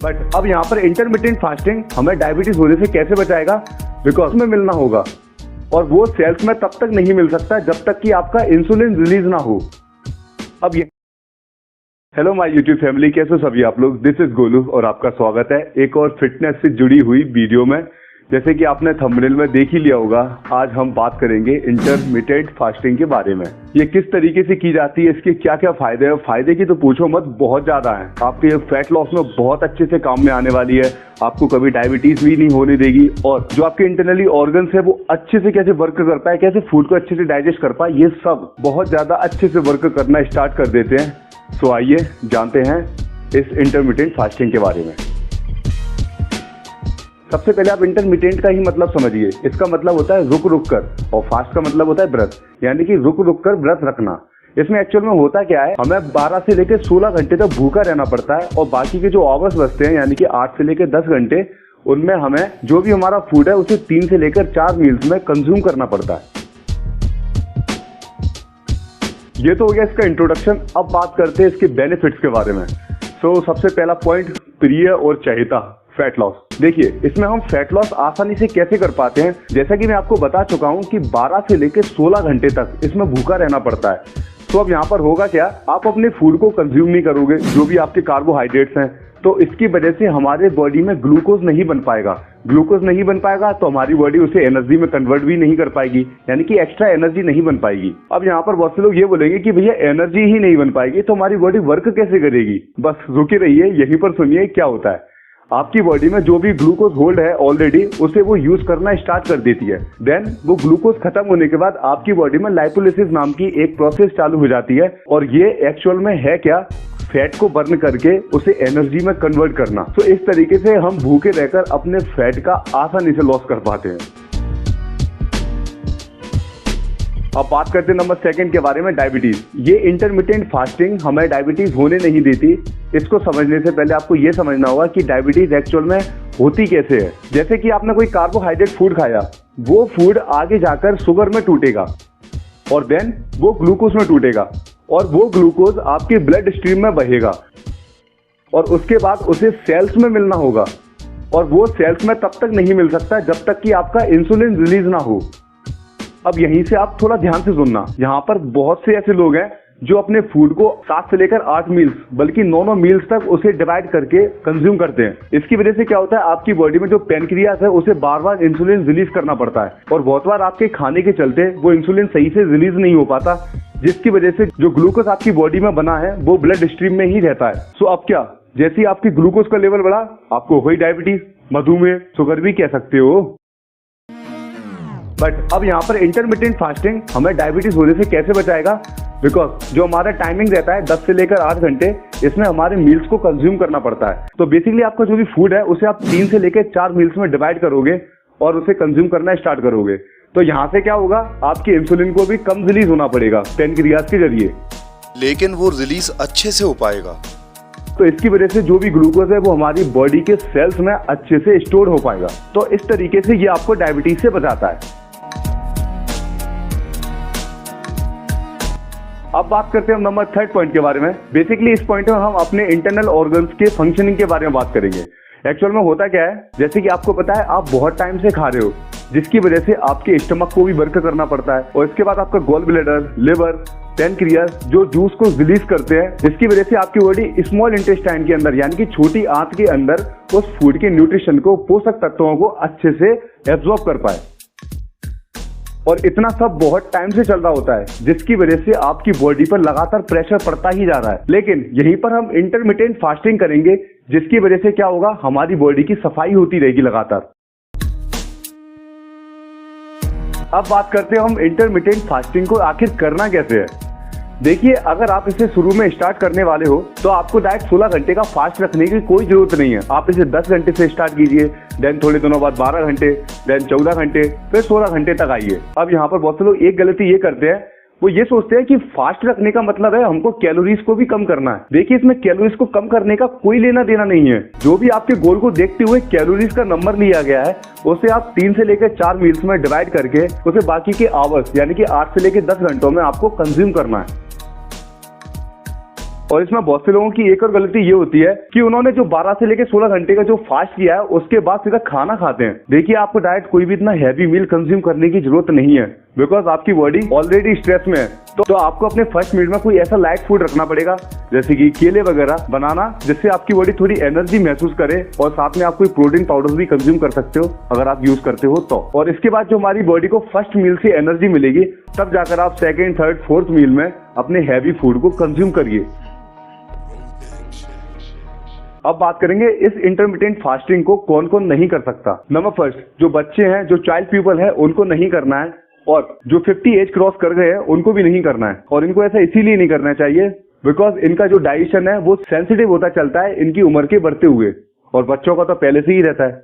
But अब यहाँ पर इंटरमिटेंट फास्टिंग हमें डायबिटीज होने से कैसे बचाएगा, बिकॉज में मिलना होगा और वो सेल्स में तब तक नहीं मिल सकता जब तक कि आपका इंसुलिन रिलीज ना हो। अब ये हेलो माय यूट्यूब फैमिली, कैसे हो सभी आप लोग। दिस इज गोलू और आपका स्वागत है एक और फिटनेस से जुड़ी हुई वीडियो में। जैसे कि आपने थंबनेल में देख ही लिया होगा, आज हम बात करेंगे इंटरमिटेंट फास्टिंग के बारे में। ये किस तरीके से की जाती है, इसके क्या क्या फायदे हैं। फायदे की तो पूछो मत, बहुत ज्यादा है। आपके फैट लॉस में बहुत अच्छे से काम में आने वाली है, आपको कभी डायबिटीज भी नहीं होने देगी और जो आपके इंटरनली ऑर्गन्स है वो अच्छे से कैसे वर्क कर पाए, कैसे फूड को अच्छे से डाइजेस्ट कर पाए, ये सब बहुत ज्यादा अच्छे से वर्क करना स्टार्ट कर देते हैं। सो आइए जानते हैं इस इंटरमिटेंट फास्टिंग के बारे में। सबसे पहले आप इंटरमिटेंट का ही मतलब समझिए। इसका मतलब होता है रुक रुक कर, और फास्ट का मतलब होता है व्रत, यानी कि रुक रुक कर व्रत रखना। इसमें एक्चुअल में होता क्या है, हमें 12 से लेकर 16 घंटे तक भूखा रहना पड़ता है और बाकी के जो आवर्स बचते हैं यानी कि 8 से लेकर 10 घंटे, उनमें हमें जो भी हमारा फूड है उसे 3 से लेकर 4 मील्स में कंज्यूम करना पड़ता है। ये तो हो गया इसका इंट्रोडक्शन। अब बात करते हैं इसके बेनिफिट्स के बारे में। सबसे पहला पॉइंट, प्रिय और चाहता फैट लॉस। देखिए, इसमें हम फैट लॉस आसानी से कैसे कर पाते हैं। जैसा कि मैं आपको बता चुका हूं कि 12 से लेकर 16 घंटे तक इसमें भूखा रहना पड़ता है। तो अब यहाँ पर होगा क्या, आप अपने फूड को कंज्यूम नहीं करोगे, जो भी आपके कार्बोहाइड्रेट्स हैं, तो इसकी वजह से हमारे बॉडी में ग्लूकोज नहीं बन पाएगा। ग्लूकोज नहीं बन पाएगा तो हमारी बॉडी उसे एनर्जी में कन्वर्ट भी नहीं कर पाएगी, यानी कि एक्स्ट्रा एनर्जी नहीं बन पाएगी। अब यहाँ पर बहुत से लोग ये बोलेंगे कि भैया एनर्जी ही नहीं बन पाएगी तो हमारी बॉडी वर्क कैसे करेगी। बस रुके रहिए, यहीं पर सुनिए क्या होता है। आपकी बॉडी में जो भी ग्लूकोज होल्ड है ऑलरेडी, उसे वो यूज करना स्टार्ट कर देती है। देन वो ग्लूकोज खत्म होने के बाद आपकी बॉडी में लाइपोलिसिस नाम की एक प्रोसेस चालू हो जाती है और ये एक्चुअल में है क्या, फैट को बर्न करके उसे एनर्जी में कन्वर्ट करना। तो इस तरीके से हम भूखे रहकर अपने फैट का आसानी से लॉस कर पाते हैं। अब बात करते हैं नंबर 2 के बारे में, डायबिटीज। ये इंटरमिटेंट फास्टिंग हमें डायबिटीज होने नहीं देती। इसको समझने से पहले आपको ये समझना होगा कि डायबिटीज एक्चुअल में होती कैसे है। जैसे कि आपने कोई कार्बोहाइड्रेट फूड खाया, वो फूड आगे जाकर शुगर में टूटेगा और देन वो ग्लूकोज में टूटेगा और वो ग्लूकोज आपके ब्लड स्ट्रीम में बहेगा और उसके बाद उसे सेल्स में मिलना होगा और वो सेल्स में तब तक नहीं मिल सकता जब तक कि आपका इंसुलिन रिलीज ना हो। अब यहीं से आप थोड़ा ध्यान से सुनना, यहाँ पर बहुत से ऐसे लोग हैं जो अपने फूड को 7 से लेकर 8 मील्स बल्कि 9 मील्स तक उसे डिवाइड करके कंज्यूम करते हैं। इसकी वजह से क्या होता है, आपकी बॉडी में जो पैनक्रियास है उसे बार बार इंसुलिन रिलीज करना पड़ता है और बहुत बार आपके खाने के चलते वो इंसुलिन सही से रिलीज नहीं हो पाता, जिसकी वजह से जो ग्लूकोज आपकी बॉडी में बना है वो ब्लड स्ट्रीम में ही रहता है। सो अब क्या, जैसे ही आपकी ग्लूकोज का लेवल बढ़ा, आपको हुई डायबिटीज, मधुमेह, शुगर भी कह सकते हो। बट अब यहाँ पर इंटरमिटेंट फास्टिंग हमें डायबिटीज होने से कैसे बचाएगा, बिकॉज जो हमारा टाइमिंग रहता है 10 से लेकर 8 घंटे, इसमें हमारे मील्स को कंज्यूम करना पड़ता है। तो बेसिकली आपका जो भी फूड है उसे आप 3 से लेकर 4 मील्स में डिवाइड करोगे और उसे कंज्यूम करना स्टार्ट करोगे। तो यहाँ से क्या होगा, आपके इंसुलिन को भी कम रिलीज होना पड़ेगा पैनक्रियास के जरिए, लेकिन वो रिलीज अच्छे से हो पाएगा। तो इसकी वजह से जो भी ग्लूकोज है वो हमारी बॉडी के सेल्स में अच्छे से स्टोर हो पाएगा। तो इस तरीके से ये आपको डायबिटीज से बचाता है। अब बात करते हैं हम नंबर 3 पॉइंट के बारे में। बेसिकली इस पॉइंट में हम अपने इंटरनल ऑर्गन्स के फंक्शनिंग के बारे में बात करेंगे। एक्चुअल में होता क्या है, जैसे कि आपको पता है आप बहुत टाइम से खा रहे हो, जिसकी वजह से आपके स्टमक को भी वर्क करना पड़ता है और इसके बाद आपका गॉल ब्लैडर, लिवर, पैनक्रियास जो जूस को रिलीज करते हैं, जिसकी वजह से आपकी बॉडी स्मॉल इंटेस्टाइन के अंदर यानी कि छोटी आंत के अंदर उस फूड के न्यूट्रिशन को, पोषक तत्वों को अच्छे से एब्जॉर्ब कर पाए। और इतना सब बहुत टाइम से चल रहा होता है, जिसकी वजह से आपकी बॉडी पर लगातार प्रेशर पड़ता ही जा रहा है। लेकिन यहीं पर हम इंटरमिटेंट फास्टिंग करेंगे, जिसकी वजह से क्या होगा, हमारी बॉडी की सफाई होती रहेगी लगातार। अब बात करते हैं हम इंटरमिटेंट फास्टिंग को आखिर करना कैसे है। देखिए, अगर आप इसे शुरू में स्टार्ट करने वाले हो तो आपको डायरेक्ट 16 घंटे का फास्ट रखने की कोई जरूरत नहीं है। आप इसे 10 घंटे से स्टार्ट कीजिए, देन थोड़े दिनों बाद 12 घंटे, देन 14 घंटे, फिर 16 घंटे तक आइए। अब यहाँ पर बहुत से लोग एक गलती ये करते हैं, वो ये सोचते हैं कि फास्ट रखने का मतलब है हमको कैलोरीज को भी कम करना है। देखिए, इसमें कैलोरीज को कम करने का कोई लेना देना नहीं है। जो भी आपके गोल को देखते हुए कैलोरीज का नंबर लिया गया है, उसे आप 3 से लेकर 4 मील्स में डिवाइड करके उसे बाकी के आवर्स यानी कि 8 से लेकर 10 घंटों में आपको कंज्यूम करना है। और इसमें बहुत से लोगों की एक और गलती ये होती है कि उन्होंने जो 12 से लेकर 16 घंटे का जो फास्ट किया है उसके बाद सीधा खाना खाते हैं। देखिए, आपको डाइट कोई भी इतना हैवी मील कंज्यूम करने की जरूरत नहीं है, बिकॉज आपकी बॉडी ऑलरेडी स्ट्रेस में है। तो आपको अपने फर्स्ट मील में कोई ऐसा लाइट फूड रखना पड़ेगा, जैसे कि केले वगैरह बनाना, जिससे आपकी बॉडी थोड़ी एनर्जी महसूस करे, और साथ में आप कोई प्रोटीन पाउडर भी कंज्यूम कर सकते हो अगर आप यूज करते हो तो। और इसके बाद जो हमारी बॉडी को फर्स्ट मील से एनर्जी मिलेगी, तब जाकर आप सेकेंड, थर्ड, फोर्थ मील में अपने हैवी फूड को कंज्यूम करिए। अब बात करेंगे इस इंटरमिटेंट फास्टिंग को कौन कौन नहीं कर सकता। नंबर फर्स्ट, जो बच्चे हैं, जो चाइल्ड पीपल है, उनको नहीं करना है, और जो 50 एज क्रॉस कर गए हैं उनको भी नहीं करना है। और इनको ऐसा इसीलिए नहीं करना चाहिए बिकॉज इनका जो डाइजेशन है वो सेंसिटिव होता चलता है इनकी उम्र के बढ़ते हुए, और बच्चों का तो पहले से ही रहता है।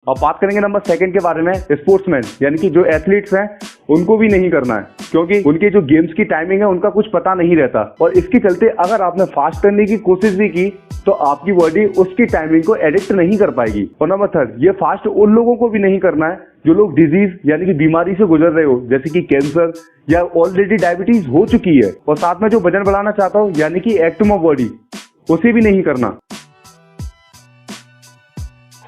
अब बात करेंगे नंबर सेकंड के बारे में, स्पोर्ट्समैन यानी कि जो एथलीट्स हैं उनको भी नहीं करना है, क्योंकि उनके जो गेम्स की टाइमिंग है उनका कुछ पता नहीं रहता, और इसके चलते अगर आपने फास्ट करने की कोशिश भी की तो आपकी बॉडी उसकी टाइमिंग को एडिक्ट नहीं कर पाएगी। और नंबर थर्ड, ये फास्ट उन लोगों को भी नहीं करना है जो लोग डिजीज यानी कि बीमारी से गुजर रहे हो, जैसे कि कैंसर या ऑलरेडी डायबिटीज हो चुकी है, और साथ में जो वजन बढ़ाना चाहता हो यानी कि एक्टिव बॉडी, उसे भी नहीं करना।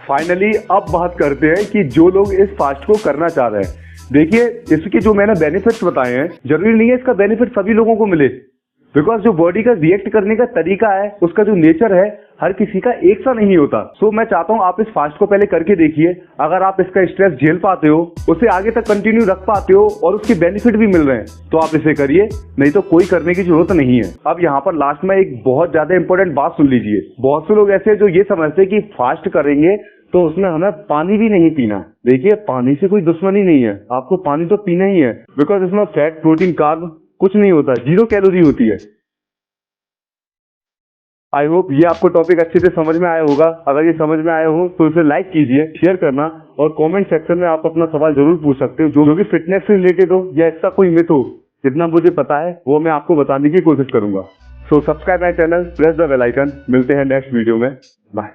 फाइनली अब बात करते हैं कि जो लोग इस फास्ट को करना चाह रहे हैं। देखिए, इसके जो मैंने बेनिफिट्स बताए हैं, जरूरी नहीं है इसका बेनिफिट सभी लोगों को मिले, बिकॉज जो बॉडी का रिएक्ट करने का तरीका है, उसका जो नेचर है, हर किसी का एक सा नहीं होता। सो मैं चाहता हूं आप इस फास्ट को पहले करके देखिए। अगर आप इसका स्ट्रेस झेल पाते हो, उसे आगे तक कंटिन्यू रख पाते हो और उसके बेनिफिट भी मिल रहे हैं, तो आप इसे करिए, नहीं तो कोई करने की जरूरत नहीं है। अब यहाँ पर लास्ट में एक बहुत ज्यादा इंपॉर्टेंट बात सुन लीजिए। बहुत से लोग ऐसे हैं जो ये समझते हैं कि फास्ट करेंगे तो उसमें हमें पानी भी नहीं पीना। देखिए, पानी से कोई दुश्मनी नहीं है, आपको पानी तो पीना ही है, बिकॉज इसमें फैट, प्रोटीन, कार्ब कुछ नहीं होता, 0 कैलोरी होती है। आई होप ये आपको टॉपिक अच्छे से समझ में आया होगा। अगर ये समझ में आया हो तो इसे लाइक कीजिए, शेयर करना, और कमेंट सेक्शन में आप अपना सवाल जरूर पूछ सकते हो, जो भी फिटनेस से रिलेटेड हो या ऐसा कोई मिथ हो। जितना मुझे पता है वो मैं आपको बताने की कोशिश करूंगा। So subscribe my channel, press the bell icon. मिलते हैं नेक्स्ट वीडियो में। बाय।